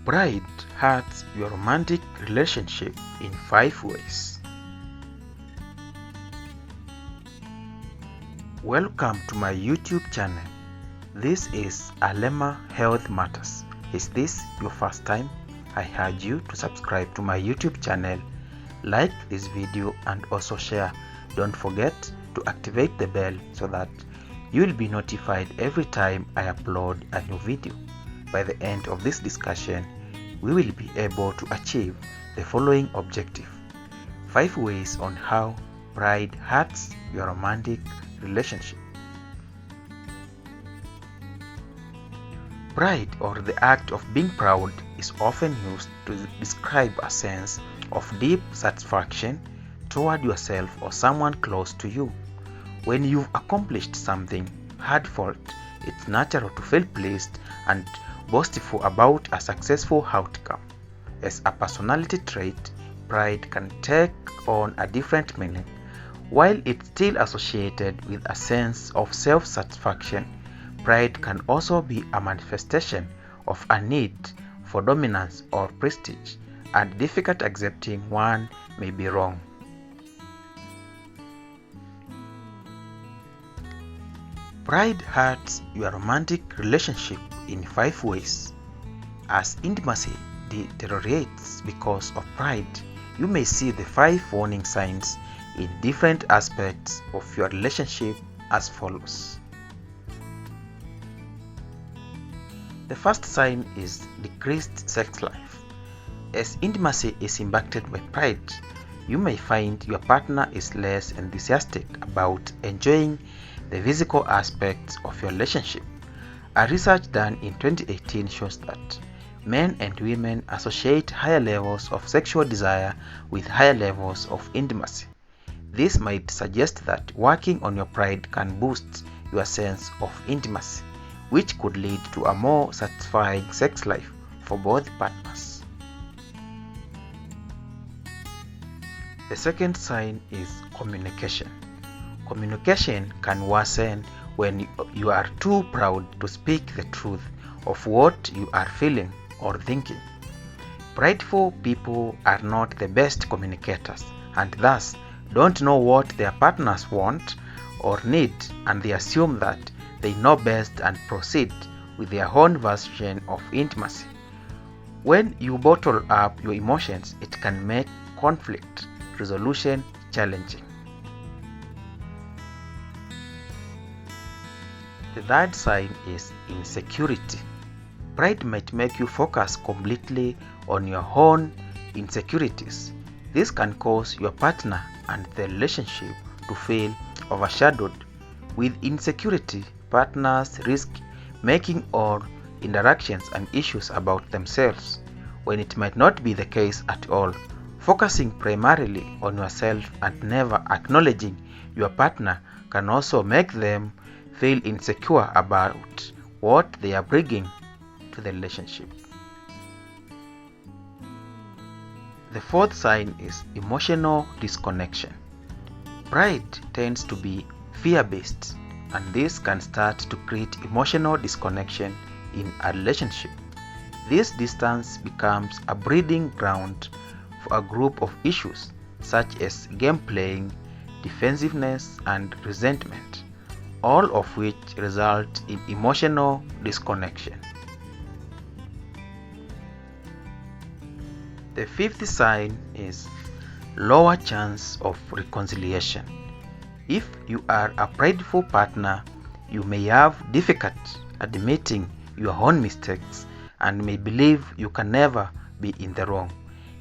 Pride hurts your romantic relationship in 5 ways. Welcome to my YouTube channel. This is Alema Health Matters. Is this your first time? I urge you to subscribe to my YouTube channel, like this video and also share. Don't forget to activate the bell so that you will be notified every time I upload a new video. By the end of this discussion, we will be able to achieve the following objective: 5 ways on how pride hurts your romantic relationship. Pride, or the act of being proud, is often used to describe a sense of deep satisfaction toward yourself or someone close to you. When you've accomplished something hard-fought, it's natural to feel pleased and boastful about a successful outcome. As a personality trait, pride can take on a different meaning. While it's still associated with a sense of self-satisfaction, pride can also be a manifestation of a need for dominance or prestige, and difficult accepting one may be wrong. Pride hurts your romantic relationship in 5 ways. As intimacy deteriorates because of pride, you may see the 5 warning signs in different aspects of your relationship as follows. The first sign is decreased sex life. As intimacy is impacted by pride, you may find your partner is less enthusiastic about enjoying the physical aspects of your relationship. A research done in 2018 shows that men and women associate higher levels of sexual desire with higher levels of intimacy. This might suggest that working on your pride can boost your sense of intimacy, which could lead to a more satisfying sex life for both partners. The second sign is communication. Communication can worsen when you are too proud to speak the truth of what you are feeling or thinking. Prideful people are not the best communicators and thus don't know what their partners want or need, and they assume that they know best and proceed with their own version of intimacy. When you bottle up your emotions, it can make conflict resolution challenging. The third sign is insecurity. Pride might make you focus completely on your own insecurities. This can cause your partner and the relationship to feel overshadowed. With insecurity, partners risk making all interactions and issues about themselves, when it might not be the case at all. Focusing primarily on yourself and never acknowledging your partner can also make them feel insecure about what they are bringing to the relationship. The fourth sign is emotional disconnection. Pride tends to be fear-based, and this can start to create emotional disconnection in a relationship. This distance becomes a breeding ground for a group of issues such as game playing, defensiveness, and resentment, all of which result in emotional disconnection. The fifth sign is lower chance of reconciliation. If you are a prideful partner, you may have difficulty admitting your own mistakes and may believe you can never be in the wrong.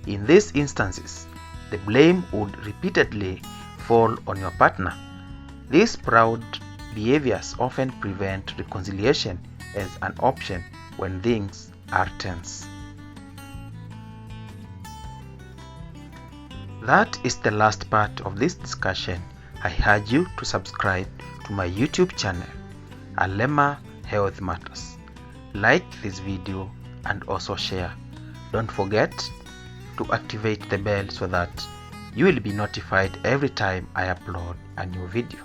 In these instances, the blame would repeatedly fall on your partner. These proud behaviors often prevent reconciliation as an option when things are tense. That is the last part of this discussion. I urge you to subscribe to my YouTube channel, Alema Health Matters. Like this video and also share. Don't forget to activate the bell so that you will be notified every time I upload a new video.